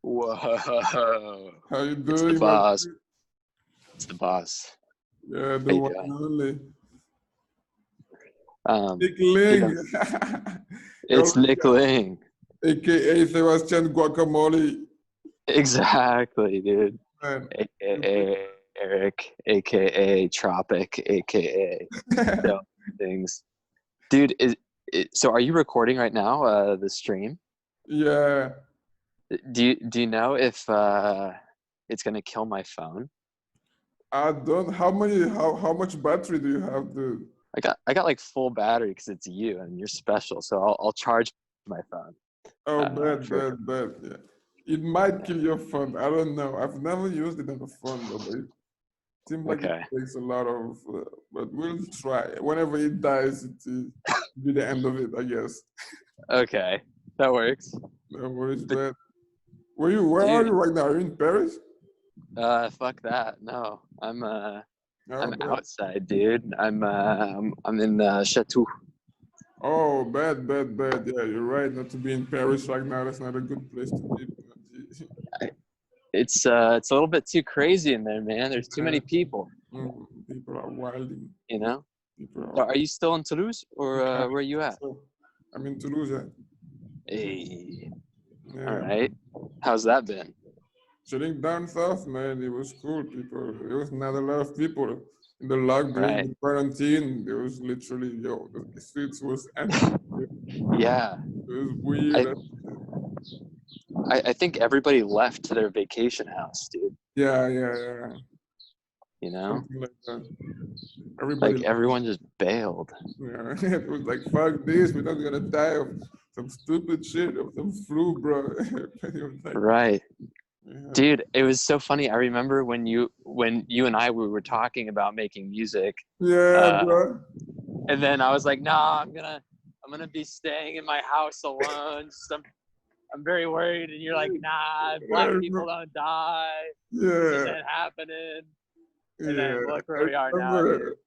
Whoa. How you It's the doing, my boss. dude? It's the boss. Yeah, How the you one doing? and only. Nick Dude, Ling. You it's already Nick got Ling. AKA Sebastian Guacamole. Exactly, dude. Man. AKA Eric, AKA Tropic, AKA so things. Dude, so are you recording right now, the stream? Yeah. Do you know if it's gonna kill my phone? I don't how much battery do you have, dude? I got like full battery because it's you and you're special. So I'll charge my phone. Oh, bad, For bad, bad. Yeah. It might kill your phone. I don't know. I've never used it on a phone, though, but it seems like it Okay. takes a lot of. But we'll try. Whenever it dies, it will be the end of it, I guess. Okay. That works. No worries, But bad. Where are you dude, right now? Are you in Paris? fuck that. No. I'm Oh, bad. outside, dude. I'm in Chateau. Oh, bad, bad, bad. Yeah, you're right. Not to be in Paris right now. That's not a good place to be. It's a little bit too crazy in there, man. There's too many people, People are wilding. you know? People So are. are you still in Toulouse or Yeah, where are you at? so I'm in Toulouse. Yeah. Hey. All Yeah. right. How's that been? Chilling down south, man. It was cool. People. There was not a lot of people in the lock during Right. the quarantine. There was literally the streets was empty. Yeah. It was weird. I I think everybody left to their vacation house, dude. Yeah, yeah, yeah. You know? Something like that. Everybody. Like everyone just bailed. Yeah, it was like, fuck this. We're not gonna die of some stupid shit of some flu, bro. It was like, Right. yeah, Dude, it was so funny. I remember when you and I we were talking about making music, yeah, uh, bro. and then I was like, "Nah, I'm gonna be staying in my house alone. I'm very worried." And you're like, "Nah, black people don't die. This Yeah, isn't happening." And yeah. then look I where we are now, remember dude.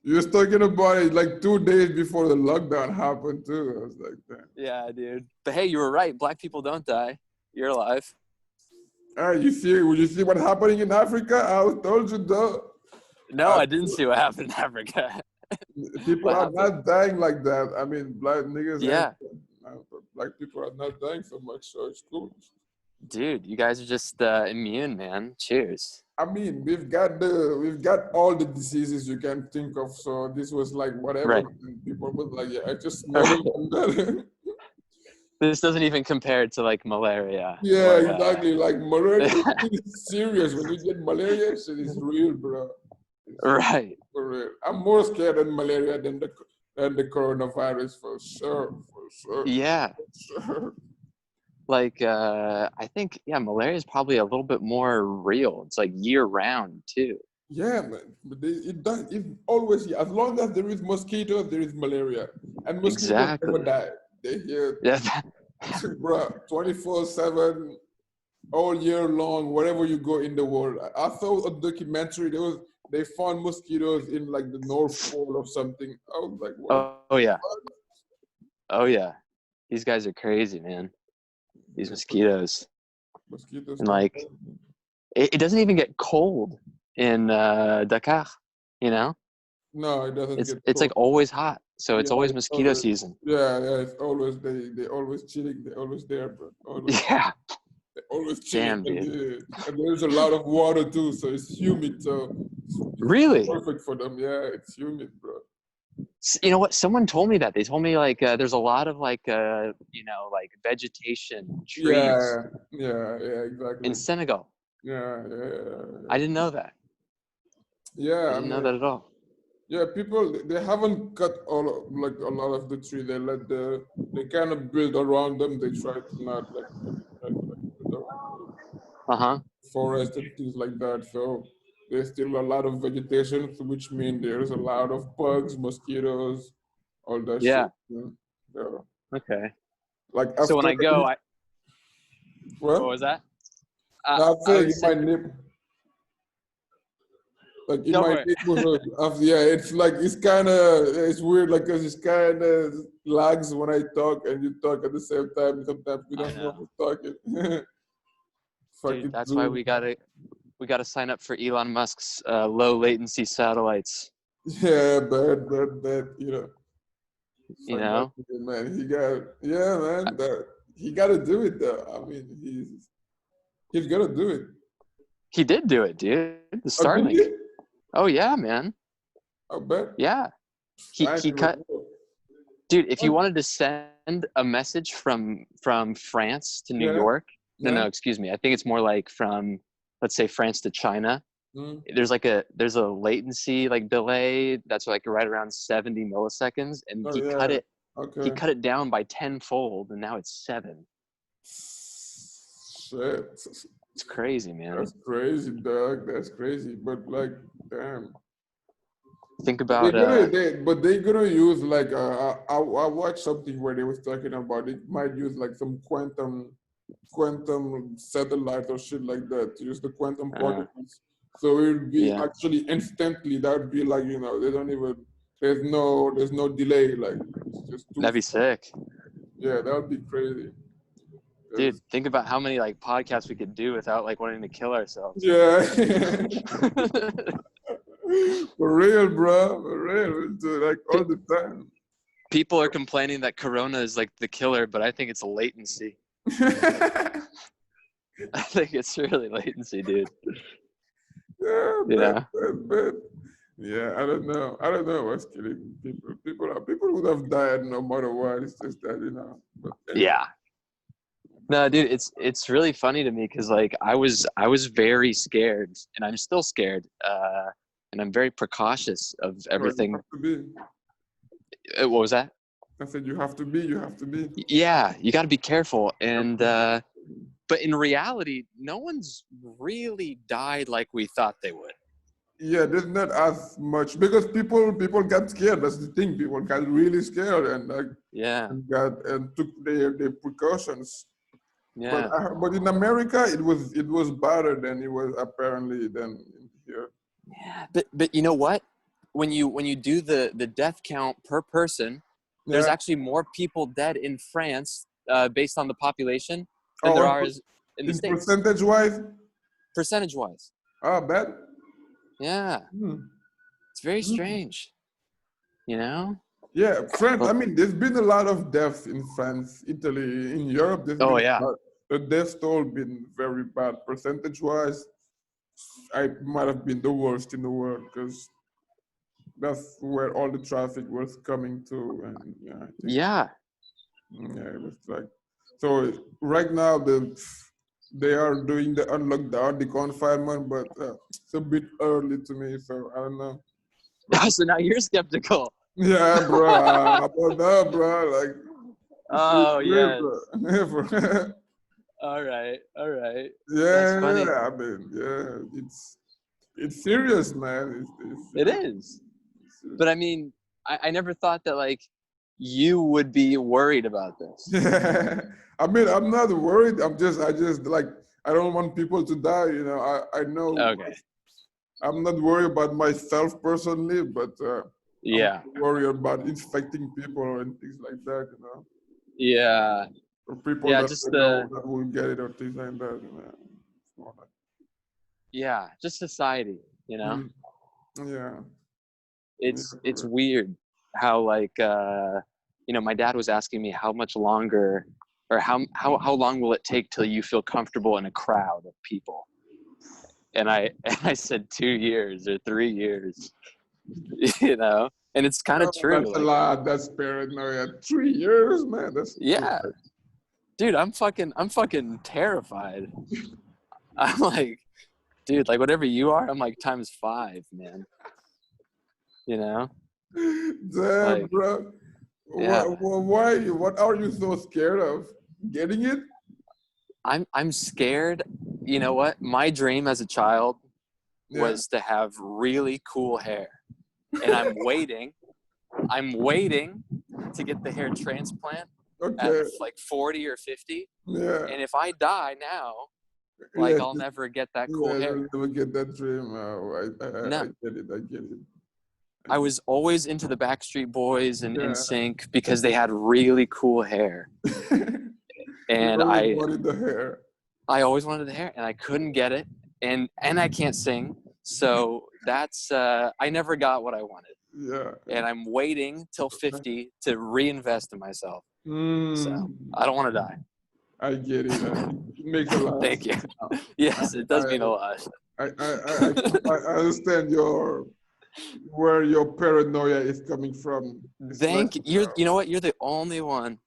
you was talking about it like 2 days before the lockdown happened too. I was like, damn. Yeah, dude. But hey, you were right. Black people don't die. You're alive. Ah, you see what's happening in Africa? I told you, though. No, I didn't see what happened in Africa. People What are happened? not dying like that. I mean, black niggas and Yeah, black people are not dying so much, so it's cool. dude. You guys are just immune, man. Cheers. I mean, we've got all the diseases you can think of. So this was like whatever. Right. And people was like, yeah, I just smothered them better. This doesn't even compare to like malaria Yeah, or exactly. Like malaria is serious. When you get malaria, shit is real, bro. It's right. for real. I'm more scared than malaria than the coronavirus for sure. For sure. Yeah. For sure. Like I think malaria is probably a little bit more real. It's like year round too. Yeah, man. But it does. It always. As long as there is mosquitoes, there is malaria, and mosquitoes never Exactly. die. They here, Yeah. bro, 24/7, all year long, wherever you go in the world. I saw a documentary. They found mosquitoes in like the North Pole or something. I was like, what? Oh yeah. Oh yeah. These guys are crazy, man. These mosquitoes. Mosquitoes And don't. like it doesn't even get cold in Dakar, you know? No, it doesn't get It's cold. like always hot. So it's Yeah, always it's mosquito always, season. yeah. It's always they always chilling. They always there, bro. Always. Yeah. Always chilling, Damn, dude. and there's a lot of water too, so it's humid. So it's Really? perfect for them. Yeah, it's humid, bro. You know what? Someone told me that. They told me like there's a lot of like like vegetation trees Yeah, exactly. in Senegal. Yeah. I didn't know that. Yeah, I I didn't know mean, that at all. yeah, people they haven't cut like a lot of the tree. They kind of build around them. They try to not like build around Uh-huh. the forest and things like that. So there's still a lot of vegetation, which means there's a lot of bugs, mosquitoes, all that Yeah. shit. Yeah. Okay. Like So when after I go, what what? was that? No, I'm I saying was in my saying, like in go my for it. neighborhood, it's like it's weird, like 'cause it's kind of lags when I talk and you talk at the same time. Sometimes we I don't know know. who's talking. Dude, that's why we gotta sign up for Elon Musk's low latency satellites. Yeah, but you know. You know, Man, man. He got to do it though. I mean, he's gonna do it. he did do it, dude. The Oh, did Starlink. he? Oh yeah, man. I bet. Yeah. He cut. Dude, if you wanted to send a message from France to New York, no, excuse me. I think it's more like from, let's say, France to China. Mm. There's a latency like delay that's like right around 70 milliseconds, and he cut it. Okay. He cut it down by 10-fold, and now it's 7. Shit. It's crazy, man. That's crazy, dog. That's crazy. But like, damn. Think about but they're gonna use like I watched something where they was talking about it might use like some quantum satellite or shit like that to use the quantum particles. So it would be actually instantly. That would be like, you know, they don't even there's no delay. Like it's just that'd be sick. Yeah, that would be crazy. Dude, think about how many like podcasts we could do without like wanting to kill ourselves. Yeah. For real, bro. For real. Dude, like all the time. People are complaining that Corona is like the killer, but I think it's latency. I think it's really latency, dude. Yeah, yeah, I don't know. I don't know what's killing people. People would have died no matter what. It's just that, you know. But, yeah. No, dude, it's really funny to me because like I was very scared, and I'm still scared, and I'm very precautious of everything. You have to be. What was that? I said you have to be. You have to be. Yeah, you got to be careful, and but in reality, no one's really died like we thought they would. Yeah, there's not as much because people got scared. That's the thing. People got really scared and like and took their precautions. Yeah. But in America, it was better than it was apparently than here. Yeah, but you know what? When you do the death count per person, there's actually more people dead in France based on the population than there are in the States. Percentage-wise? Percentage-wise. Oh, bad. Yeah. It's very strange. You know? Yeah, France. I mean, there's been a lot of deaths in France, Italy, in Europe. The death toll been very bad. Percentage-wise, I might have been the worst in the world because that's where all the traffic was coming to, and it was like so. Right now, they are doing the unlockdown, the confinement, but it's a bit early to me, so I don't know. So now you're skeptical. Yeah, bro. I don't know, bro. Like, yeah. All right. Yeah, that's funny. I mean, it's serious, man. It is. But I mean, I never thought that like you would be worried about this. Yeah. I mean, I'm not worried. I just like I don't want people to die. You know, I know. Okay. I'm not worried about myself personally, but I'm worried about infecting people and things like that. You know. Yeah. Or people that will get it or things like that. You know. Yeah, just society. You know. Yeah. It's weird how like you know, my dad was asking me how much longer or how long will it take till you feel comfortable in a crowd of people, and I said 2 years or 3 years. You know, and it's kind of true. That's a lot. That's paranoia. 3 years, man. That's dude. I'm fucking terrified. I'm like, dude, like whatever you are, I'm like ×5, man. You know? Damn, like, bro. Yeah. Why? What are you so scared of? Getting it? I'm scared. You know what? My dream as a child was to have really cool hair. And I'm waiting to get the hair transplant at like 40 or 50. Yeah. And if I die now, like I'll never get that cool hair. You'll never get that dream. I get it. I was always into the Backstreet Boys and NSYNC because they had really cool hair. And I wanted the hair. I always wanted the hair, and I couldn't get it, and I can't sing, so that's I never got what I wanted, Yeah. and I'm waiting till 50 to reinvest in myself. So Mm, I don't want to die. I get it. It makes a lot of Thank you. sense now. Yes, it does mean a lot. I understand where your paranoia is coming from. It's like, Thank you. You know what? You're the only one.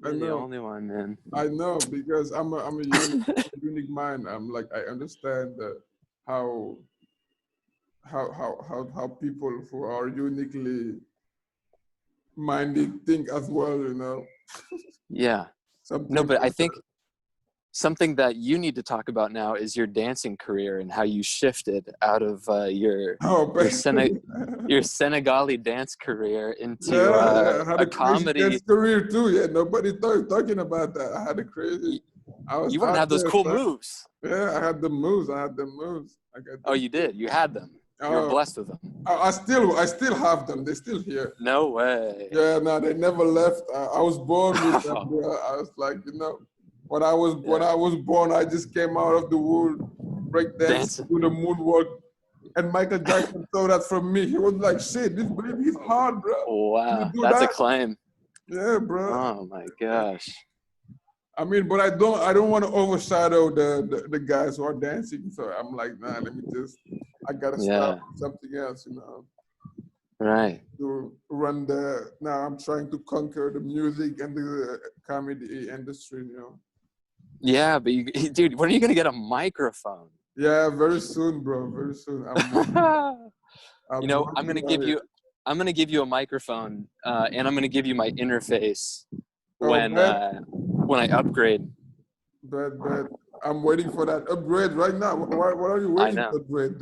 I You're the know. only one, man. I know because I'm a unique mind. I'm like I understand how how people who are uniquely minded think as well. You know, Yeah. No, something but I like think something that you need to talk about now is your dancing career and how you shifted out of that. Oh, your Senegali dance career into yeah. I had a a crazy comedy. dance career too. Yeah, nobody talking about that. I had a crazy. I was You wouldn't out have those there. cool Son. moves. Yeah, I had the moves. I had the moves. I got Oh, them. you did. You had them. You were Oh, blessed with them. I still have them. They're still here. No way. Yeah, no, they never left. I was born with them, bro. I was like, when I was born, I just came out of the womb, breakdance, Dancing. doing the moonwalk, and Michael Jackson saw that from me. He was like, "Shit, this baby's hard, bro. You Wow, do that's a that?" claim. Yeah, bro. Oh my gosh. I mean, but I don't want to overshadow the guys who are dancing. So I'm like, nah, I gotta start Yeah. with something else, you know. Right. To run now I'm trying to conquer the music and the comedy industry, you know. Yeah, but dude, when are you gonna get a microphone? Yeah, very soon, bro. Very soon. I'm I'm working gonna on give it. you a microphone, and I'm gonna give you my interface Oh, when I upgrade. but I'm waiting for that upgrade right now. What are you I waiting know. to upgrade?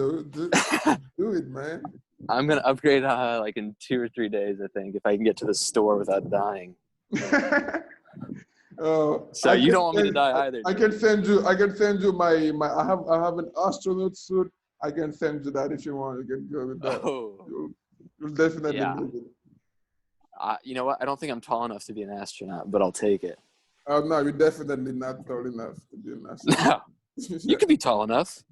Do it, man. I'm gonna upgrade like in 2 or 3 days, I think, if I can get to the store without dying. So I you can don't want me to send, die either, I do can send you my I have an astronaut suit. I can send you that if you want. You can go with you? that. Oh, You'll definitely yeah. need it. You know what? I don't think I'm tall enough to be an astronaut, but I'll take it. Oh no, you're definitely not tall enough to be an No, astronaut. you could be tall enough.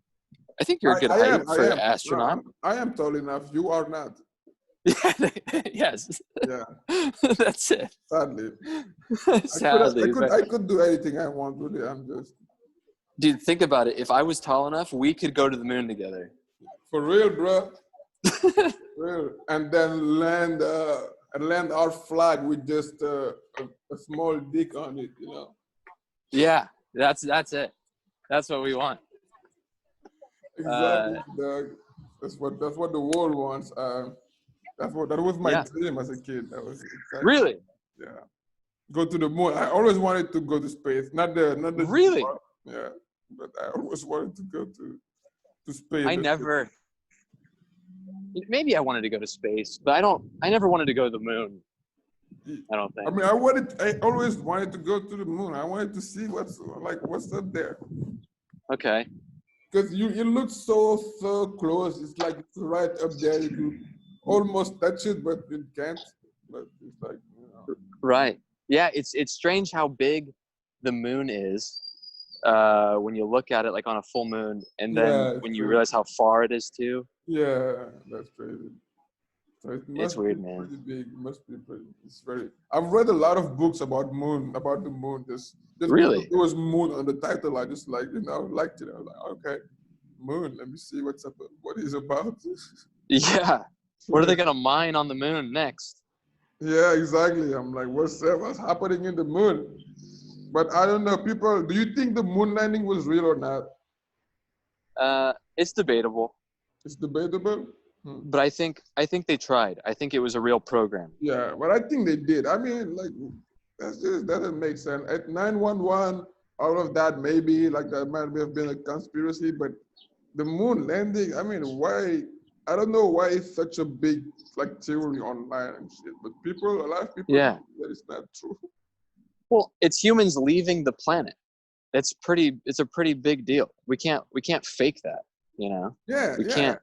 I think you're a good I height am. I for an am. No, astronaut. I am tall enough. You are not. Yes. Yeah. That's it. Sadly, Sadly, but I could do anything I want. Really, I'm just dude, think about it. If I was tall enough, we could go to the moon together. for real, bro. Real. And then land our flag with just a small dick on it. You know. Yeah, that's it. That's what we want. Exactly, dog. That's what the world wants. That was my Yeah. dream as a kid. That was exactly. Really? Yeah. Go to the moon. I always wanted to go to space. Not the Really? part, yeah, but I always wanted to go to space. I never. Maybe I wanted to go to space, but I never wanted to go to the moon. I don't I think. mean, I always wanted to go to the moon. I wanted to see what's up there. Okay. Because it looks so close. It's like it's right up there. You could almost touch it, but you can't. But it's like, you know. Right. Yeah. It's strange how big the moon is when you look at it like on a full moon, and then Yeah, it's when you crazy. realize how far it is too. Yeah, that's crazy. So it It's must be weird, man. pretty big. It must be pretty. It's very. I've read a lot of books about the moon. Just because Really? there was moon on the title, I just liked it. I was like, okay, moon. Let me see what's up. What is about. Yeah. What are they gonna mine on the moon next? Yeah, exactly. I'm like, what's happening in the moon? But I don't know. People, do you think the moon landing was real or not? It's debatable, It's debatable. but I think they tried. I think it was a real program. Yeah, but I think they did. I mean, like, that doesn't make sense. At 911, all of that maybe like that might have been a conspiracy, but the moon landing. I mean, why? I don't know why it's such a big like theory online and shit. But a lot of people Yeah. think that it's not true. Well, it's humans leaving the planet. It's a pretty big deal. We can't fake that, you know? Yeah, We yeah, can't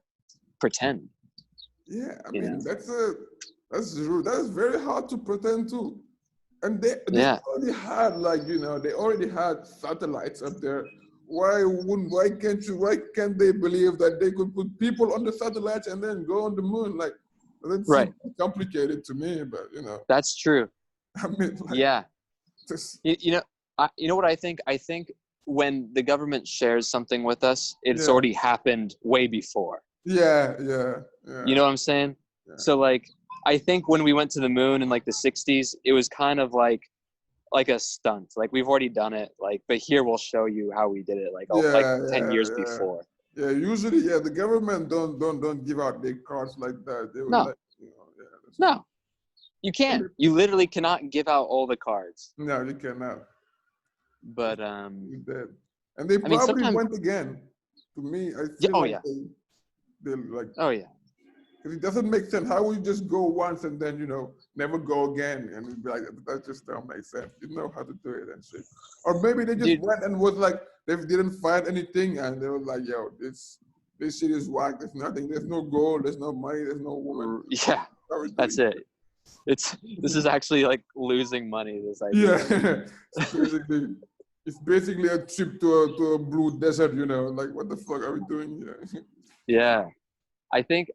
pretend, yeah. I you mean, know? that's very hard to pretend to. And they already had they already had satellites up there. Why can't they believe that they could put people on the satellites and then go on the moon? Like, it doesn't seem complicated to me, but That's true. I mean, like, Yeah. just, You know what I think? I think when the government shares something with us, it's yeah. already happened way before. Yeah. You know what I'm saying? Yeah. So like, I think when we went to the moon in like the 60s, it was kind of like a stunt. Like, we've already done it. Like, but here we'll show you how we did it. Like, 10 years before. Yeah, usually, the government don't give out their cards like that. They will No. No, you can't. You literally cannot give out all the cards. No, you cannot. But You did. And they probably went again. To me, I feel they like. Oh yeah. Because it doesn't make sense. How would you just go once and then never go again? And it'd be like, that just don't make sense. You know how to do it and shit. Or maybe they just went and was like, they didn't find anything and they were like, yo, this shit is whack. There's nothing. There's no gold. There's no money. There's no woman. Yeah, that's it. This is actually like losing money. This idea. Yeah, it's basically a trip to a blue desert. Like, what the fuck are we doing here? Yeah. I think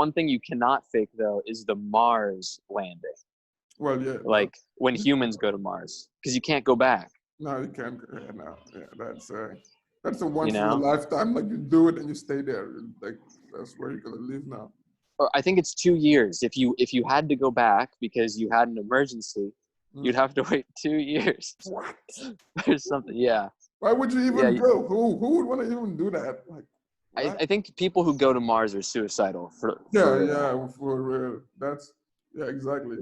one thing you cannot fake though is the Mars landing. Well, yeah. Like when humans go to Mars, because you can't go back. No, you can't. No, that's a once in a lifetime. Like, you do it and you stay there. Like, that's where you're gonna live now. Or I think it's 2 years. If you had to go back because you had an emergency, you'd have to wait 2 years. What? There's something. Yeah. Why would you even go? Who would want to even do that? Like. I think people who go to Mars are suicidal. For real. That's exactly.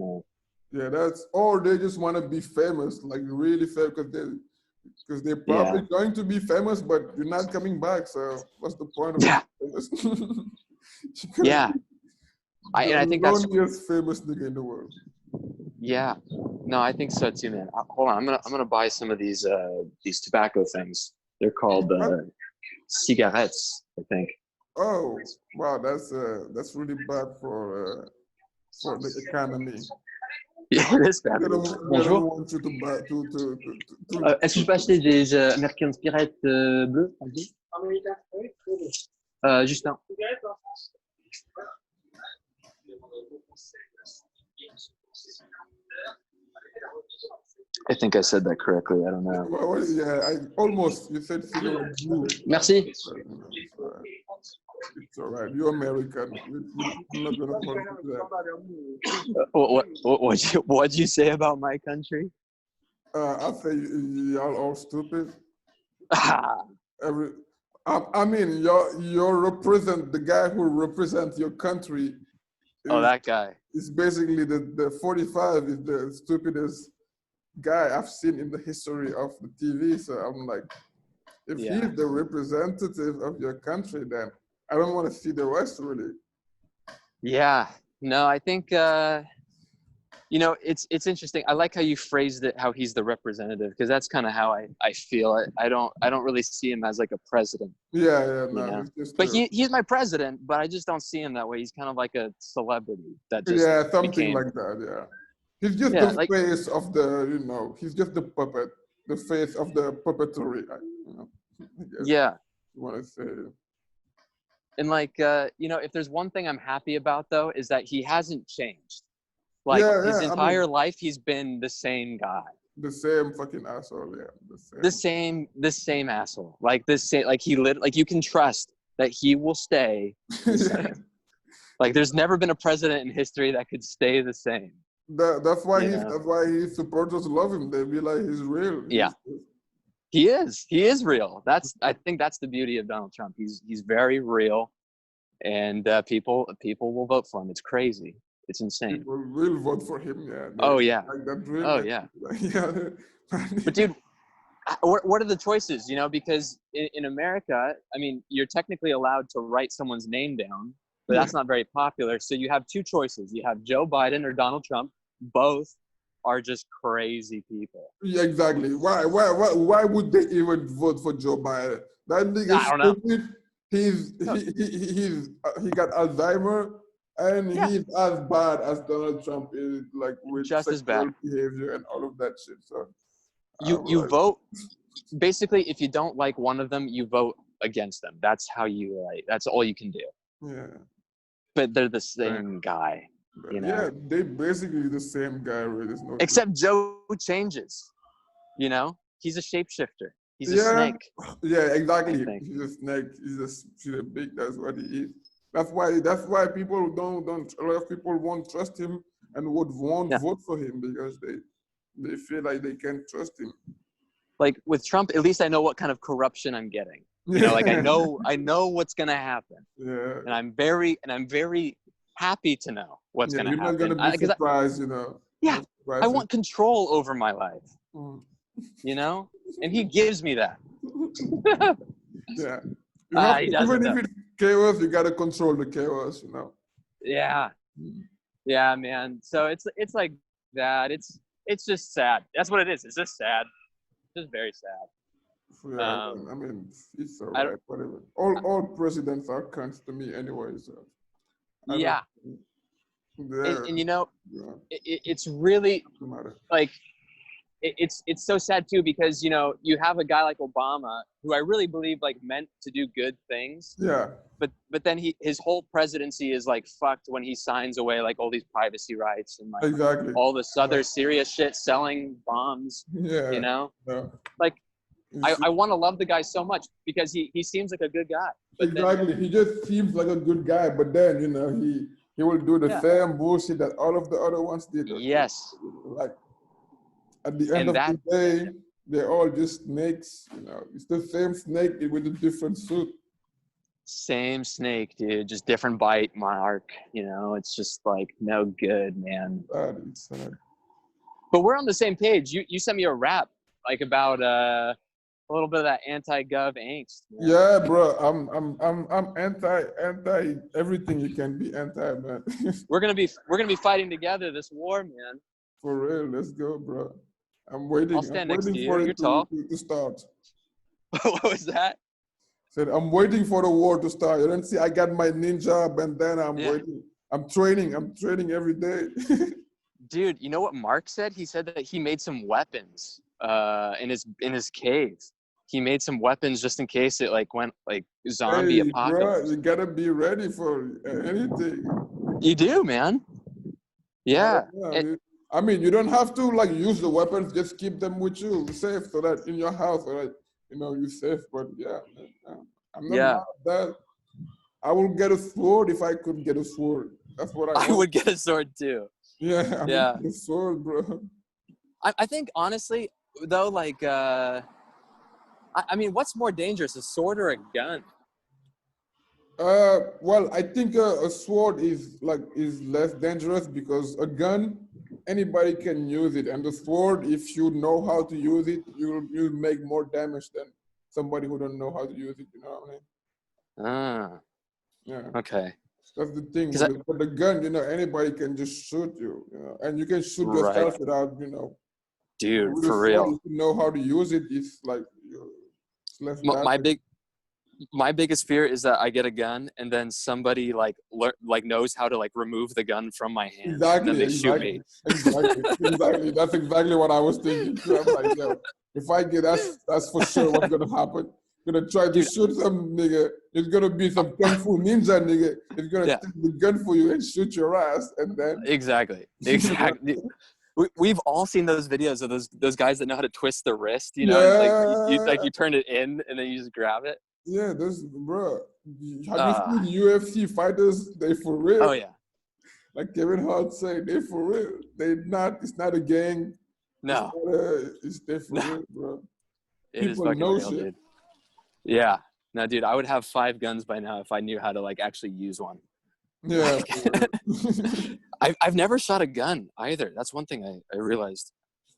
Yeah, or they just want to be famous, like really famous, because they're probably going to be famous, but you're not coming back. So what's the point of being famous? Yeah, I think that's the loneliest famous nigga in the world. Yeah, no, I think so too, man. Hold on, I'm gonna buy some of these tobacco things. They're called cigarettes, I think. Oh wow, that's really bad for the economy. Yeah, it is bad. Bonjour. Est-ce que je peux acheter des American Spirit bleu? Juste un. I think I said that correctly. I don't know. Well, yeah, you said cigarette blue. Merci. It's all right. You're American. We're not gonna call you that. What'd you say about my country? I say y'all all stupid. I mean, the guy who represents your country. That guy. Is basically the 45 is the stupidest guy I've seen in the history of the TV. So I'm like, if he's the representative of your country, then I don't want to see the rest, really. Yeah. No, I think it's interesting. I like how you phrased it, how he's the representative, because that's kind of how I feel it. I don't really see him as like a president. No. But he's my president, but I just don't see him that way. He's kind of like a celebrity that just something like that. Yeah, he's just the face of the he's just the puppet, the face of the puppetry. Yeah. You want to say. And like if there's one thing I'm happy about though, is that he hasn't changed. Like his entire life, he's been the same guy. The same fucking asshole, yeah. The same asshole. Like you can trust that he will stay the same. Like there's never been a president in history that could stay the same. That's why his supporters love him. They be like, he's real. He is real. I think that's the beauty of Donald Trump. He's very real, and people will vote for him. It's crazy. It's insane. People will vote for him. Yeah. Like that really. Oh yeah. But dude, what are the choices? Because in America, I mean, you're technically allowed to write someone's name down, but that's not very popular. So you have two choices. You have Joe Biden or Donald Trump. Both are just crazy people. Yeah, exactly. Why would they even vote for Joe Biden? That nigga I don't know. He got Alzheimer, And Yeah. he's as bad as Donald Trump is, like with Just as sexual bad. behavior and all of that shit. So You vote. Basically, if you don't like one of them, you vote against them. That's how you like. That's all you can do. yeah, But they're the same guy, you know. yeah, they basically the same guy. Right? There's no Except Joe changes. You know, he's a shapeshifter. He's a yeah, snake. yeah, I exactly. think. He's a snake. He's a big. That's what he is. That's why people don't. A lot of people won't trust him and won't Yeah. vote for him because they feel like they can't trust him. Like with Trump, at least I know what kind of corruption I'm getting. You know, like I know what's gonna happen, Yeah. and I'm very happy to know what's Yeah, gonna you're not happen. gonna be surprised, you know. Yeah, Not I surprised. want control over my life. Mm. You know, and he gives me that. Yeah. You have He to, doesn't even if though. it's chaos, you gotta control the chaos, you know. Yeah, yeah, man. So it's like that. It's just sad. That's what it is. It's just sad. Just very sad. Yeah, I mean, it's all I right, whatever. All presidents are cunts to me anyway, so I don't. yeah, Yeah, and you know, yeah, it's really no matter. like it's so sad too because you know you have a guy like Obama who I really believe like meant to do good things, Yeah, but then his whole presidency is like fucked when he signs away like all these privacy rights and like exactly. all this other serious shit, selling bombs. Yeah, You know, yeah. like It's- I want to love the guy so much because he seems like a good guy. But exactly. He just seems like a good guy, but then you know he will do the Yeah. same bullshit that all of the other ones did. yes, Like at the end and of that the day, they're all just snakes. You know, it's the same snake with a different suit. same snake, dude, just different bite mark. You know, it's just like no good, man. It's sad. But we're on the same page. You sent me a rap like about a little bit of that anti-gov angst. Man. Yeah, bro. I'm anti everything you can be anti, man. We're gonna be fighting together this war, man. For real, let's go, bro. I'm I'll waiting. I'm stand next to waiting you. for You're it tall. to start. What was that? Said I'm waiting for the war to start. You don't see I got my ninja bandana. I'm Yeah. waiting. I'm training every day. Dude, you know what Mark said? He said that he made some weapons in his cave. He made some weapons just in case it like went like zombie Hey, bro, apocalypse. you gotta be ready for anything. You do, man. Yeah. I mean, you don't have to like use the weapons. Just keep them with you, safe, so that in your house, so that you know you're safe. But yeah, man, I'm not Yeah. mad at that. I will get a sword if I could get a sword. That's what I want. I would get a sword too. Yeah, I'm Yeah. gonna get a sword, bro. I think honestly though, like I mean, what's more dangerous, a sword or a gun? Well, I think a sword is less dangerous because a gun, anybody can use it, and the sword, if you know how to use it, you'll make more damage than somebody who don't know how to use it. You know what I mean? Ah, Yeah. okay. That's the thing. With the gun, you know, anybody can just shoot you, you know, and you can shoot Right. yourself without, you know. Dude, With a for sword, real. if you know how to use it, it's like it's less damage. My biggest fear is that I get a gun and then somebody like knows how to like remove the gun from my hands and then they shoot me. Exactly. That's exactly what I was thinking too. I'm like, yo, if I get that's for sure what's gonna happen. Gonna try to shoot some nigga. It's gonna be some kung fu ninja nigga. It's gonna take the gun for you and shoot your ass, and then exactly. We've all seen those videos of those guys that know how to twist the wrist. You know, yeah. you turn it in and then you just grab it. Yeah, those bro. Have you seen UFC fighters? They for real. Oh yeah. Like Kevin Hart said, they for real. They not. It's not a gang. No. It's they for real, bro. It is People fucking know real, shit. dude. Yeah. No, dude, I would have 5 guns by now if I knew how to like actually use one. Yeah. I've never shot a gun either. That's one thing I realized.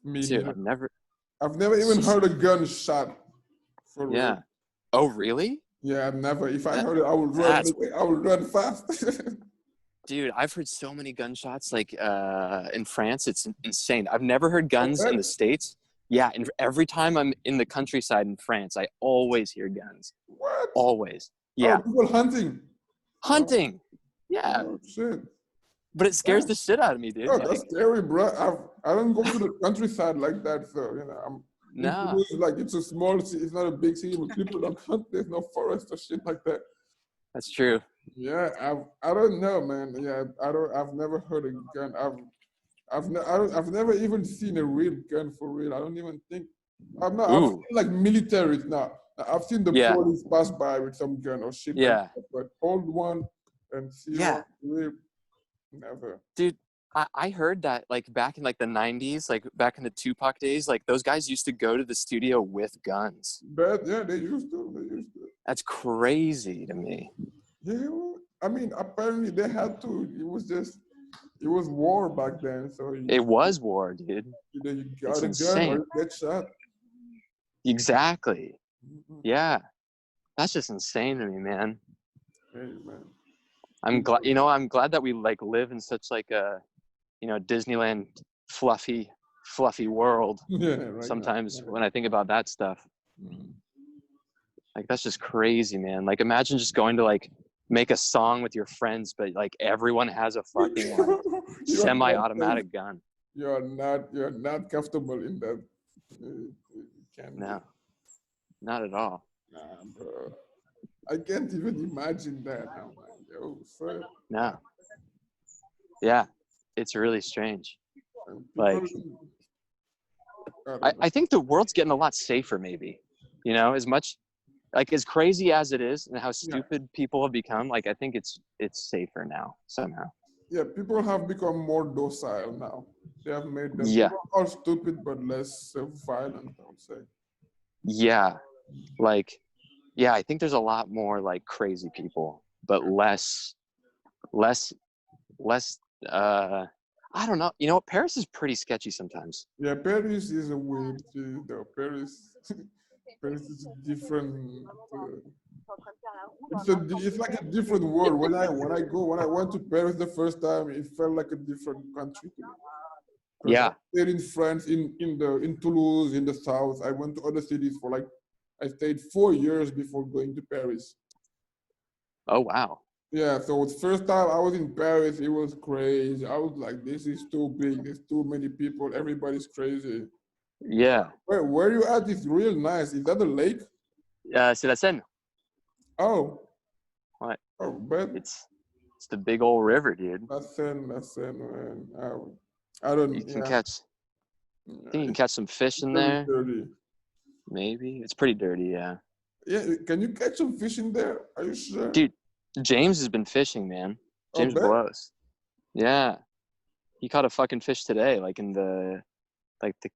Me Dude, neither. I've never even heard a gun shot. For real. Oh, really? Yeah, I've never. If I heard it, I would run. I would run fast. Dude, I've heard so many gunshots like in France. It's insane. I've never heard guns in the States. Yeah, and every time I'm in the countryside in France, I always hear guns. What? Always. Yeah. Oh, people hunting. Hunting. Yeah, Oh, shit. but it scares the shit out of me, dude. Oh, Like, that's scary, bro. I don't go to the countryside like that, so I'm in nah, Toulouse, like it's a small city, it's not a big city, but people don't hunt. There's no forest or shit like that. that's true. Yeah, I don't know, man. Yeah, I've never heard a gun. I've never even seen a real gun for real. I don't even think. I've Ooh, seen like militaries now. I've seen the yeah, police pass by with some gun or shit like yeah, that, but hold one and see yeah, one real, never. dude. I heard that like back in like the 90s, like back in the Tupac days, like those guys used to go to the studio with guns. But yeah, they used to. They used to. That's crazy to me. Yeah, well, I mean, apparently they had to. It was war back then, so It was war, dude. either you It's got a gun or insane. you get shot. Exactly. Mhm. Yeah. That's just insane to me, man. Hey, man. I'm glad that we like live in such like a, Disneyland fluffy world. Yeah, right now. Sometimes Yeah. when I think about that stuff, Mhm. like that's just crazy, man. Like imagine just going to like make a song with your friends, but like everyone has a fucking like You're not safe. semi-automatic gun. You're not comfortable in that. You can't be. No, not at all. Nah, bro. I can't even imagine that. I'm like, yo, son. No. Yeah. It's really strange. And people, Like I I, don't know. I think the world's getting a lot safer, maybe. As much like as crazy as it is and how Yeah, stupid people have become, like I think it's safer now somehow. yeah. People have become more docile now. They have made them. Yeah. People are stupid but less violent, I would say. Yeah. Like, yeah, I think there's a lot more like crazy people, but less less I don't know. You know what? Paris is pretty sketchy sometimes. Yeah, Paris is a weird city, though. Paris, Paris is different. It's like a different world. When I went to Paris the first time, it felt like a different country to me. Because I Yeah. stayed in France, in Toulouse, in the south. I went to other cities for like, I stayed 4 years before going to Paris. Oh wow. Yeah, so the first time I was in Paris, it was crazy. I was like, this is too big. There's too many people. Everybody's crazy. Yeah. Where you at is real nice. Is that a lake? C'est la Seine. Oh, What? oh, but It's the big old river, dude. that's it, man. I don't, You can yeah. catch I think you can catch some fish It's in very there. dirty. Maybe. It's pretty dirty, yeah. Yeah, can you catch some fish in there? Are you sure? Dude, James has been fishing, man. Oh, James bet. blows. Yeah. He caught a fucking fish today, like in the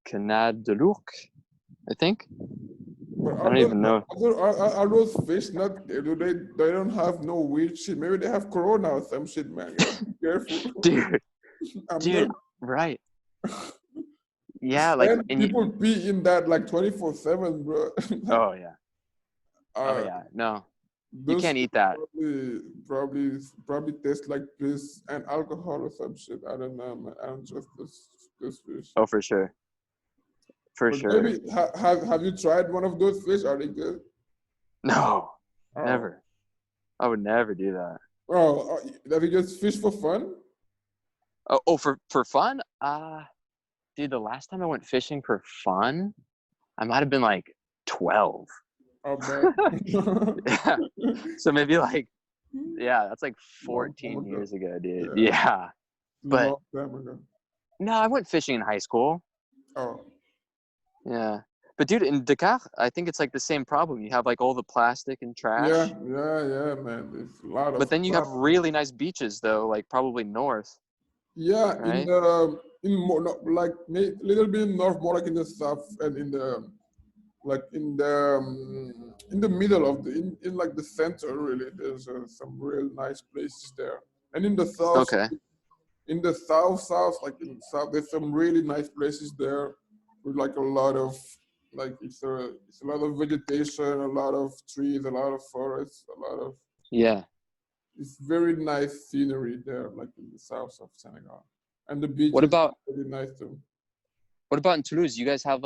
Canal de l'Ourcq, I think. But I don't even know. are those fish not? Do they don't have no weird shit? Maybe they have corona or some shit, man. You gotta be careful. Dude, I'm dude, not. right. Yeah, like And people pee in that like 24/7, bro. oh yeah. Oh uh, yeah. No. You those can't shit eat that. probably taste like piss and alcohol or some shit. I don't know, man. I don't trust this fish. Oh, for sure. For But sure. maybe have you tried one of those fish? Are they good? No. Oh, Never. I would never do that. oh, have you just fish for fun? Oh, for fun? Dude, the last time I went fishing for fun, I might have been like 12. Oh, man. Yeah. So maybe like, yeah, that's like Long time 14 ago. years ago, dude. Yeah, Yeah. But long time ago. no, I went fishing in high school. Oh, Yeah. But dude, in Dakar, I think it's like the same problem. You have like all the plastic and yeah, trash. yeah, man. There's a lot But of then you have crap. really nice beaches though, like probably north, Yeah, right? in more like little bit north, more like in the south, and in the middle of in like the center. Really, there's some real nice places there. And Okay. in the south, like in the south, there's some really nice places there with like a lot of like it's a lot of vegetation, a lot of trees, a lot of forests, a lot of Yeah. it's very nice scenery there, like in the south of Senegal, and the What beaches about are really nice too. what about in Toulouse? You guys have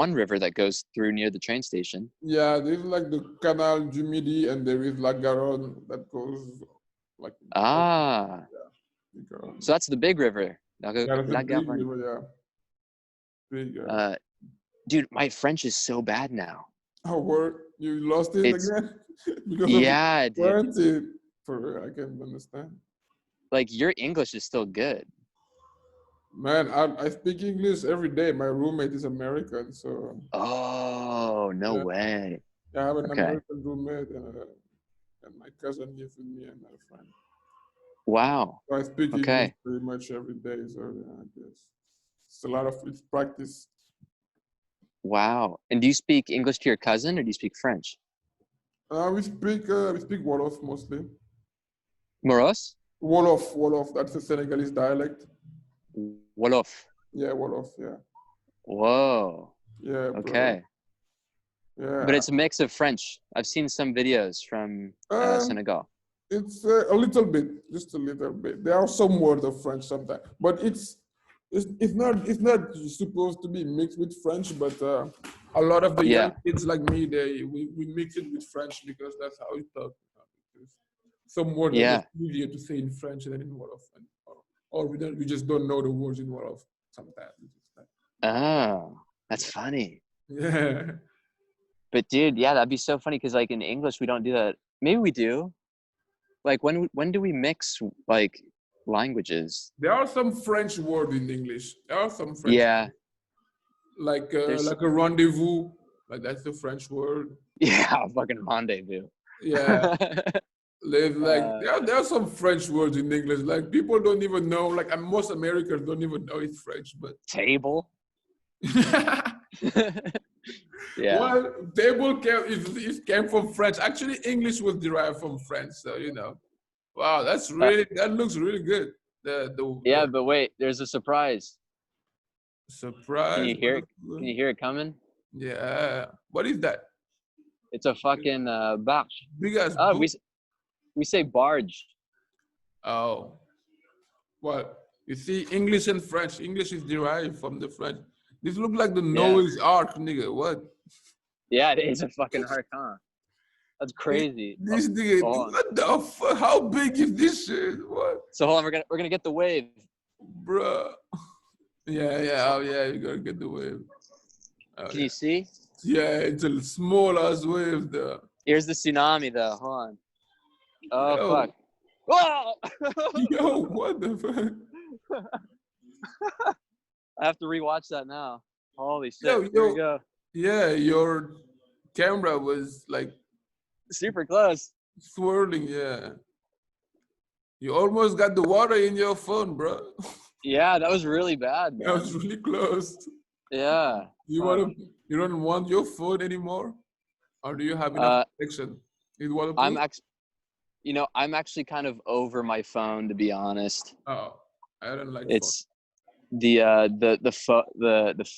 one river that goes through near the train station. Yeah, there's like the Canal du Midi, and there is La Garonne that goes like Ah, because so that's the big river. yeah, that's a big river, yeah. Big. Dude, my French is so bad now. Oh, where you lost it It's again because of yeah, dude. quarantine? For real, I can understand. Like your English is still good. Man, I speak English every day. My roommate is American, so Oh, no yeah, way. I have an Okay. American roommate, and my cousin lives with me and my friend. Wow. So I speak English Okay. pretty much every day. So yeah, I guess it's a lot of it's practice. Wow. And do you speak English to your cousin or do you speak French? We speak Wolof mostly. Moros? Wolof. That's a Senegalese dialect. Wolof. Yeah, Wolof. Yeah, Whoa. yeah, bro. Okay. But Yeah. it's a mix of French. I've seen some videos from Um, Senegal. it's a little bit, just a little bit. There are some words of French sometimes, but it's not supposed to be mixed with French. But a lot of the young Yeah. kids like me, we mix it with French because that's how we talk. Because some words are just Yeah. easier to say in French than in Wolof, or we just don't know the words in Wolof sometimes. It's just like, Oh, that's funny. yeah. But dude, yeah, that'd be so funny because like in English we don't do that. Maybe we do. Like when do we mix like languages? There are some French words in English. There are some French Yeah. There's like a rendezvous, like that's the French word. yeah, fucking rendezvous. Yeah, there's like uh, there are some French words in English. Like people don't even know. Like and most Americans don't even know it's French. But table. Yeah. well, table came from French. Actually, English was derived from French. So wow, Uh, that looks really good. yeah, The but wait, there's a surprise. Can surprise. you hear it? Can you hear it coming? Yeah, what is that? It's a fucking barge. Big ass Oh, book. we say barge. Oh. Well, you see, English and French. English is derived from the French. This look like the Yeah. Noah's Ark, nigga. What? Yeah, it is a fucking arc, huh? That's crazy. This nigga, Oh, what the fuck? How big is this shit? What? so hold on, we're gonna get the wave. Bruh. Yeah, yeah, oh yeah, you gotta get the wave. Oh Can yeah. you see? Yeah, it's a small ass wave there. Here's the tsunami though. Hold on. Oh fuck. Yo, Whoa! yo, what the fuck? I have to rewatch that now. Holy shit. Yo, Here we yo, go. yeah, your camera was like Super close. swirling, yeah. You almost got the water in your phone, bro. Yeah, that was really bad, That man. was really close. Yeah. Fuck. You don't want your phone anymore? Or do you have enough Uh, protection? Is I'm waterproof? actually, I'm actually kind of over my phone to be honest. Oh, I don't like phone. It's the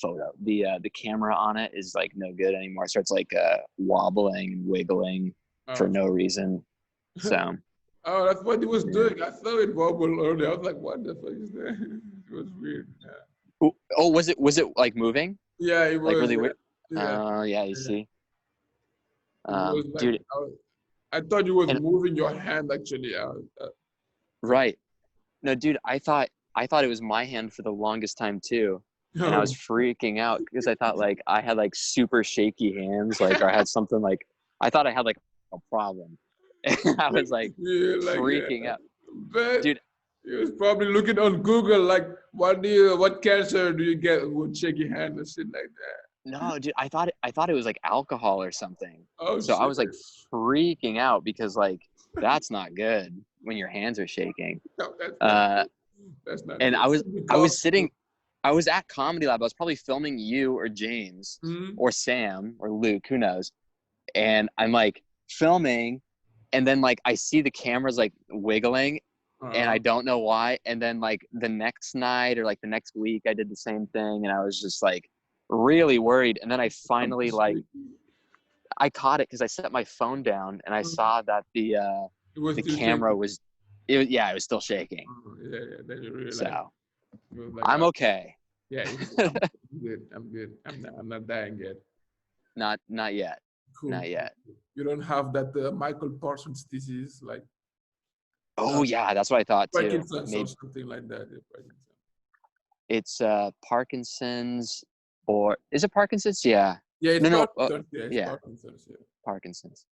photo, the camera on it is like no good anymore. So it's like wobbling and wiggling for Oh. no reason. So Oh, that's what it was yeah. doing. I saw it wobble earlier. I was like, what the fuck is that? It was weird. Yeah, Oh, was it like moving? yeah it Like was. really Yeah, weird? yeah, Yeah, you yeah. see. It was like, Dude, I thought you was and moving your hand actually. right. No, dude, I thought it was my hand for the longest time too. And I was No, freaking out because I thought like I had like super shaky hands, like or I had something like I thought I had like a problem. And I was like yeah, like, freaking yeah. out. But Dude, he was probably looking on Google, like, what cancer do you get with shaky hand and shit like that? no, dude, I thought it was like alcohol or something. Oh So I shit! was like freaking out because like that's not good when your hands are shaking. No, that's not Uh good. That's not and good. I was sitting I was at Comedy Lab. I was probably filming you or James Mm-hmm. or Sam or Luke, who knows. And I'm like filming, and then like I see the cameras like wiggling, and I don't know why. And then like the next night or like the next week, I did the same thing, and I was just like really worried. And then I finally like I caught it because I set my phone down and I saw that It was the still camera shaking. was it was still shaking. Yeah, yeah. Then you realize So it was like, I'm okay. yeah, I'm good. I'm good. I'm not dying yet. Not yet. Cool. Not yet. You don't have that Michael Parsons disease, like Oh yeah, that's what I thought too. Parkinson's or Maybe something like that. Yeah, Parkinson's. it's Parkinson's, or is it Parkinson's? Yeah. Yeah, it's No, no. Parkinson's. Yeah, it's Yeah, Parkinson's. Yeah, Parkinson's.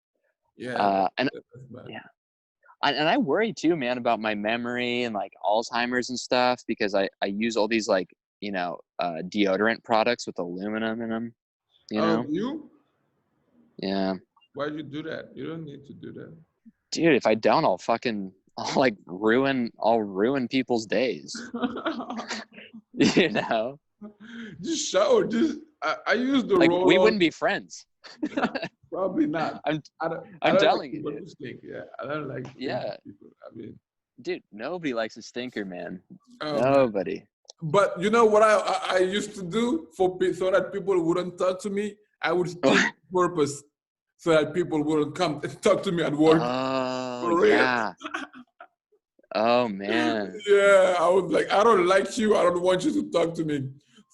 yeah, that's, And that's bad. yeah, and I worry too, man, about my memory and like Alzheimer's and stuff because I use all these like deodorant products with aluminum in them. You Oh, know? you? Yeah, Why'd you do that? You don't need to do that. dude. If I don't, I'll like ruin people's days. You know? Just shower. I use the Like we roll on. wouldn't be friends. Probably not. I'm I I'm don't like telling you, people dude. who stink. Yeah, I don't like stinky Yeah, people. I mean, dude. Nobody likes a stinker, man. oh man. Nobody. But you know what I used to do so that people wouldn't talk to me? I would stink on purpose so that people wouldn't come and talk to me at work. Oh For real. yeah. Oh man. Yeah, I was like, I don't like you. I don't want you to talk to me.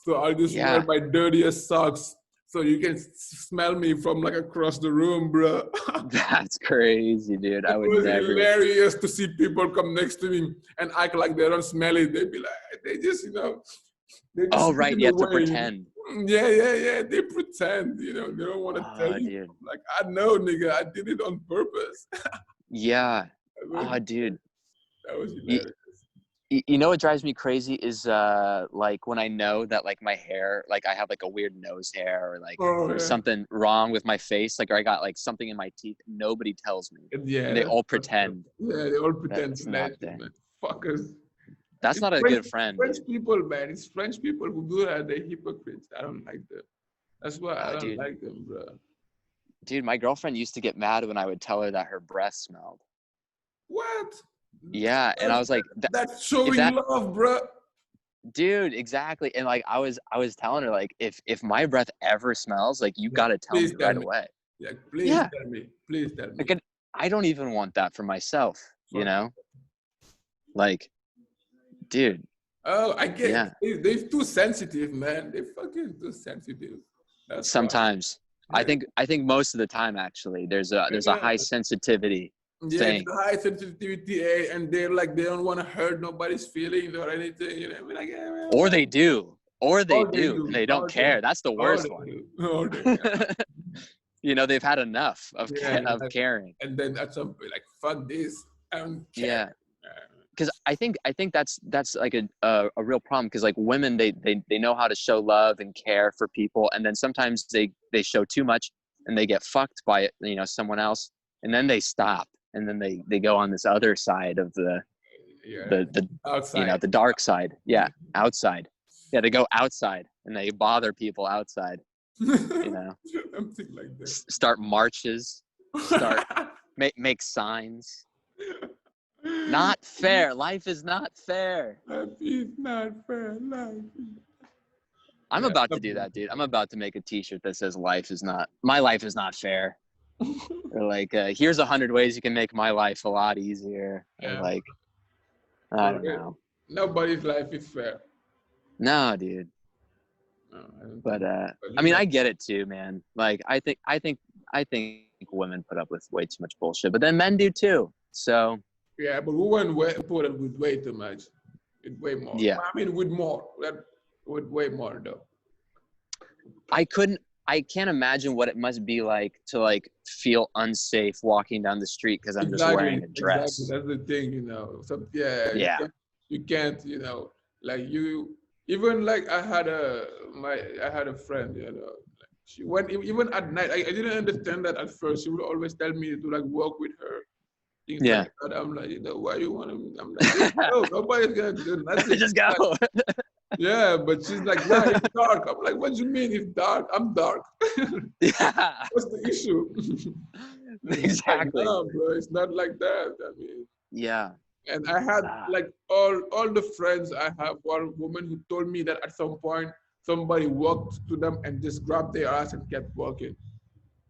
So I'll just wear Yeah. my dirtiest socks so you can smell me from like across the room, bro. That's crazy, dude. I It would was never. hilarious to see people come next to me and act like they don't smell it. They'd be like, they just Oh look right, in you the have to way. pretend. Yeah. They pretend, they don't want to tell Oh, you. dude. I'm like, I know, nigga, I did it on purpose. Yeah. I Oh, mean, dude. that was You, hilarious. you know what drives me crazy is like when I know that like my hair, like I have like a weird nose hair or like Oh, there's yeah. something wrong with my face, like or I got like something in my teeth. Nobody tells me, Yeah, and they that's all fucked up. pretend Yeah, they all that pretend it's to not let you, there. man. Fuckers. That's It's not a French, good friend, French dude. people, man. It's French people who do that. They're hypocrites. I don't like them. That's why I Oh, don't dude. like them, bro. Dude, my girlfriend used to get mad when I would tell her that her breath smelled. What? Yeah, and I was like, That's if showing that, love, bro. dude, exactly. And like I was telling her like if my breath ever smells, like you Yeah, got to tell please me tell right me. away. Yeah, please Yeah. tell me. Please tell me. Like I don't even want that for myself, you Fuck. know? Like, dude, Oh, I get. yeah. They're too sensitive, man. They fucking too sensitive. That's why. Sometimes Yeah. I think most of the time actually there's a Yeah. high sensitivity Yeah, it's thing. a high sensitivity, and they're like they don't want to hurt nobody's feelings or anything. I mean, like, yeah, man, Or they do. Or they or they do and do, they don't care. That's the or worst they one. do, or they, You know, they've had enough yeah, of caring. and then at some point, like, fuck this, I don't care. Yeah. Because I think that's like a real problem because like women they know how to show love and care for people, and then sometimes they show too much and they get fucked by someone else, and then they stop, and then they go on this other side of Yeah, the outside, the dark side. Yeah, outside. Yeah, they go outside and they bother people outside. something like that. Start marches, start make signs. Not fair. Life is not fair. Life is not fair. I'm Yeah, about to do something like that, dude. I'm about to make a T-shirt that says my life is not fair," or like, "Here's 100 ways you can make my life a lot easier," or yeah, like, I for don't real. know. Nobody's life is fair. No, dude. No, I don't But think. But I you mean, know, I get it too, man. Like, I think women put up with way too much bullshit, but then men do too. So yeah, but women put up with way too much, with way more. yeah, I mean, with more, with way more though. I can't imagine what it must be like to like feel unsafe walking down the street because I'm just Exactly, wearing a exactly. dress. That's the thing, So yeah, Yeah. you can't, like you. Even like I had a friend, She went even at night. I didn't understand that at first. She would always tell me to like walk with her, things Yeah. like that. I'm like, why you want to? I'm like, no, nobody's gonna do nothing. Just go. Yeah, but she's like, nah, it's dark. I'm like, what do you mean it's dark? I'm dark. Yeah. What's the issue? Like, Exactly. no, bro, it's not like that. I mean, Yeah. and I had like all the friends I have were women who told me that at some point somebody walked to them and just grabbed their ass and kept walking.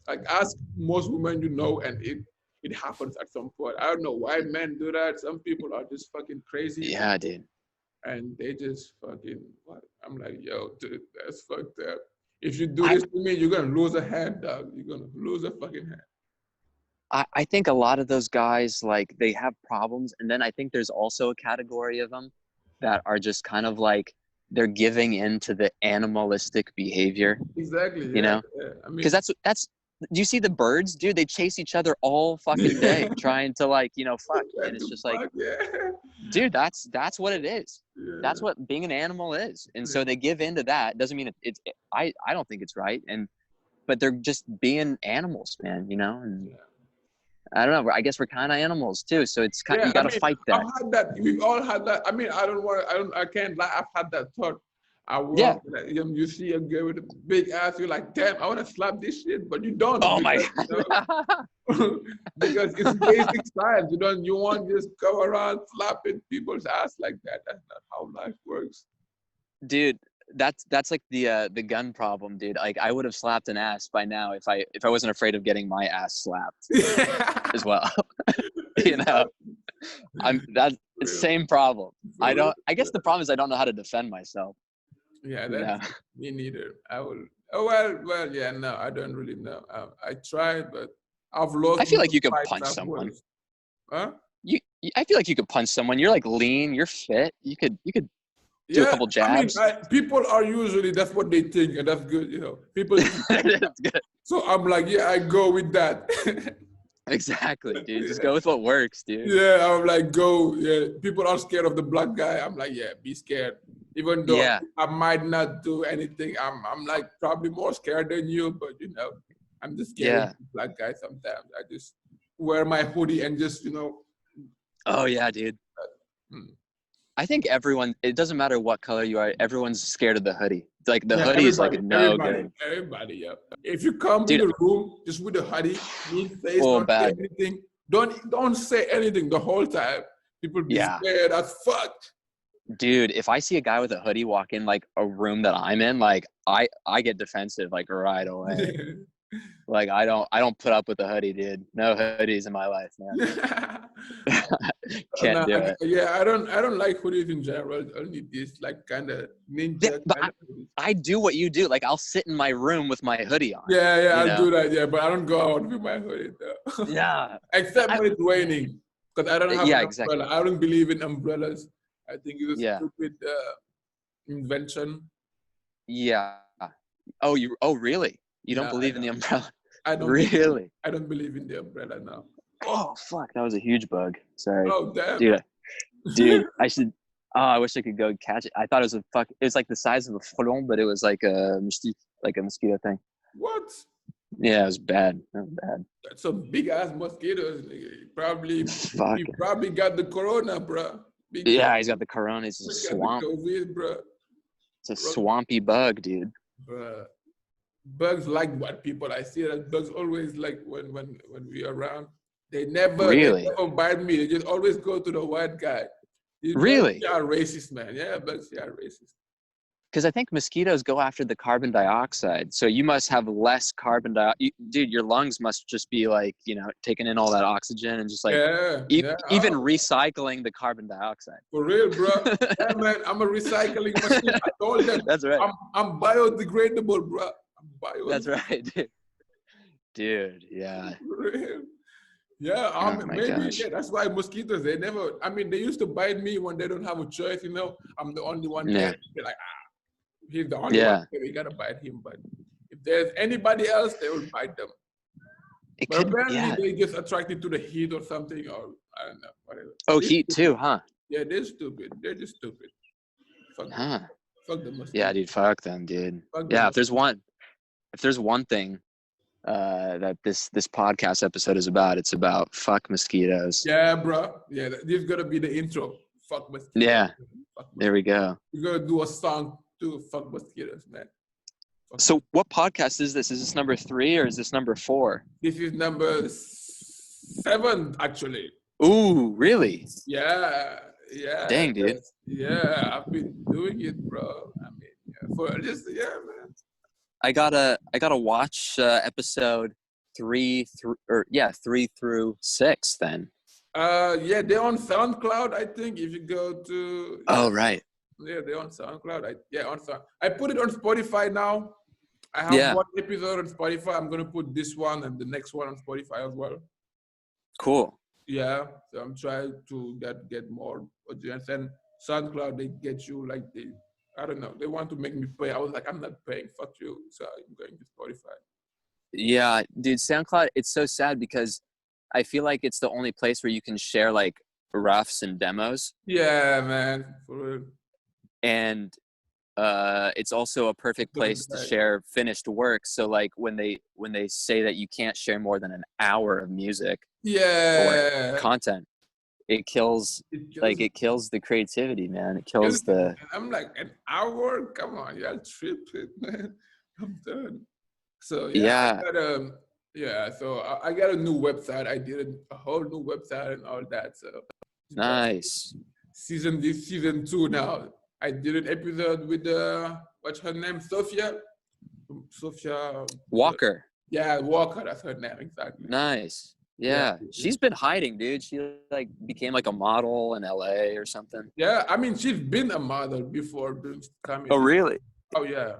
Like ask most women and it happens at some point. I don't know why men do that. Some people are just fucking crazy. Yeah, dude. And they just fucking what? I'm like, yo, dude, that's fucked up. If you do I this to me, you're gonna lose a hand, dog. You're gonna lose a fucking hand. I think a lot of those guys, like, they have problems. And then I think there's also a category of them that are just kind of like, they're giving into the animalistic behavior, Exactly. you Yeah. know? Yeah. I Because mean, do you see the birds, dude? They chase each other all fucking day trying to, like, fuck. And it's just like, yeah. dude, that's what it is. That's Yeah. what being an animal is. And Yeah. so they give into that. Doesn't mean I don't think it's right. But they're just being animals, man, And I don't know. I guess we're kind of animals too. So it's kind, Yeah, you I got to mean, fight I've that. had that. We've all had that. I mean, I can't lie. I've had that thought. I Yeah. walk, you see a girl with a big ass, you're like, damn, I want to slap this shit, but you don't Oh my because, God. because it's basic science. You want to just go around slapping people's ass like that. That's not how life works. Dude, that's like the gun problem, dude. Like, I would have slapped an ass by now if I wasn't afraid of getting my ass slapped as well. Exactly. That's the Real. same problem. For real. I guess the problem is I don't know how to defend myself. Yeah, You know? that's me neither. I will. Oh well, yeah. No, I don't really know. I tried, but I've I lost feel more like you could fights punch I've someone. won. Huh? I feel like you could punch someone. You're like lean, you're fit. You could do a Yeah, couple I mean, jabs. people are usually that's what they think, and that's good. People think like that. It's good. So I'm like, yeah, I go with that. Exactly, dude. Just yeah. go with what works, dude. Yeah, I'm like, go. Yeah, people are scared of the black guy. I'm like, yeah, be scared. Even though Yeah. I might not do anything, I'm like probably more scared than you, but I'm just scared of Yeah. the black guy sometimes. I just wear my hoodie and just, Oh yeah, dude. hmm. I think everyone, it doesn't matter what color you are, everyone's scared of the hoodie. Like the Yeah, hoodie is like no good. everybody, yeah. If you come in Dude, the room just with a hoodie, mean face, oh not say bad. anything, don't say anything the whole time. People be Yeah. scared as fuck. Dude, if I see a guy with a hoodie walk in like a room that I'm in, like I get defensive like right away. Like I don't put up with the hoodie, dude. No hoodies in my life, man. Can't do it. Yeah, I don't like hoodies in general. Only this like kind of ninja But kind of hoodies. I do what you do. Like I'll sit in my room with my hoodie on. Yeah, You I'll know? do that. Yeah, but I don't go out with my hoodie though. Yeah. Except when it's raining, because I don't have Yeah, an exactly. umbrella. I don't believe in umbrellas. I think it's a Yeah. stupid invention. Yeah. Oh really? You don't Yeah, I believe in the don't. umbrella? I don't believe. Really? I don't believe in the umbrella now. Oh fuck, that was a huge bug. Sorry. Oh damn. Dude, I should I wish I could go catch it. I thought it was like the size of a frelon, but it was like a mosquito thing. What? Yeah, it was bad. That was bad. That's some big ass mosquitoes. Nigga. Fuck. He probably got the corona, bro. Yeah, he's got the corona. It's a He got the swamp. COVID, bro. It's a swampy bug, dude. Bruh. Bugs like white people. I see that bugs always like when we are around. They never Really? bite me. They just always go to the white guy. These Really? bugs are racist, man. Yeah, bugs are racist. Because I think mosquitoes go after the carbon dioxide. So you must have less carbon dioxide. Dude, your lungs must just be like, taking in all that oxygen and just like even recycling the carbon dioxide. For real, bro. Yeah, man. I'm a recycling machine. I told them. That's right. I'm biodegradable, bro. That's right, dude. Dude, yeah. For real. Yeah, yeah, that's why mosquitoes, they used to bite me when they don't have a choice, I'm the only one there. They're like, he's the only one there, we gotta bite him. But if there's anybody else, they will bite them. Apparently they just attracted to the heat or something, or I don't know, whatever. Oh, heat too, huh? Yeah, they're stupid. They're just stupid. Fuck them. Fuck the mosquitoes. Yeah, dude, fuck them, dude. Yeah, if there's one thing that this podcast episode is about, it's about fuck mosquitoes. Yeah, bro. Yeah, this is gonna be the intro. Fuck mosquitoes. Yeah. Fuck mosquitoes. There we go. We're gonna do a song to fuck mosquitoes, man. So what podcast is this? Is this number 3 or is this number 4? This is number 7, actually. Ooh, really? Yeah. Dang, dude. Yeah, I've been doing it, bro. I mean, man. I gotta watch episode 3 through 6 then. Yeah, they're on SoundCloud, I think. If you go to Oh right. Yeah, they're on SoundCloud. I put it on Spotify now. I have one episode on Spotify. I'm gonna put this one and the next one on Spotify as well. Cool. Yeah, so I'm trying to get more audience. And SoundCloud, they get you like I don't know, they want to make me pay. I was like, I'm not paying, fuck you. So I'm going to Spotify. Yeah, dude, SoundCloud, it's so sad because I feel like it's the only place where you can share like roughs and demos. Yeah, man, for real. And it's also a perfect So place to bad. share finished work. So like when they say that you can't share more than an hour of music or Yeah, content, it kills it kills the creativity, man. It kills kills me. the I'm like, an hour? Come on, you're tripping, man. I'm done. So yeah, yeah, I got a new website. I did a whole new website and all that. So nice. this season 2 now. I did an episode with what's her name? Sophia. Walker. Yeah, Walker. That's her name exactly. Nice. Yeah. Yeah. She's been hiding, dude. She like became like a model in LA or something. Yeah, I mean, she's been a model before doing Oh, comedy. really? Oh yeah.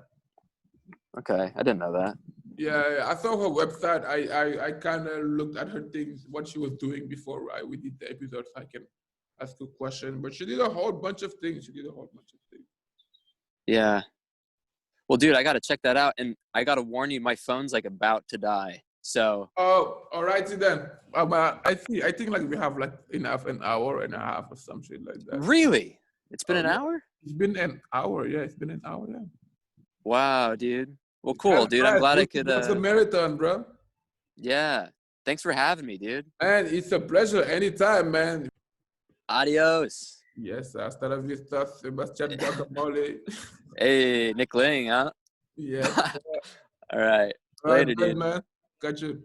Okay. I didn't know that. Yeah, I saw her website. I kind of looked at her things, what she was doing before we did the episode, so I can ask a question. But she did a whole bunch of things. Yeah. Well, dude, I got to check that out. And I got to warn you, my phone's like about to die. So. Oh, all righty then. I think like we have like enough an hour and a half or some shit like that. Really? It's been an Yeah. hour? It's been an hour. Yeah, it's been an hour. Yeah. Wow, dude. Well, cool, dude. I'm glad I could. It's a marathon, bro. Yeah. Thanks for having me, dude. Man, it's a pleasure anytime, man. Adios. Yes, hasta la vista, Sebastian Guacamole. Hey, Nick Ling, huh? Yeah. All right. All right, Later, good, dude. man. Got you.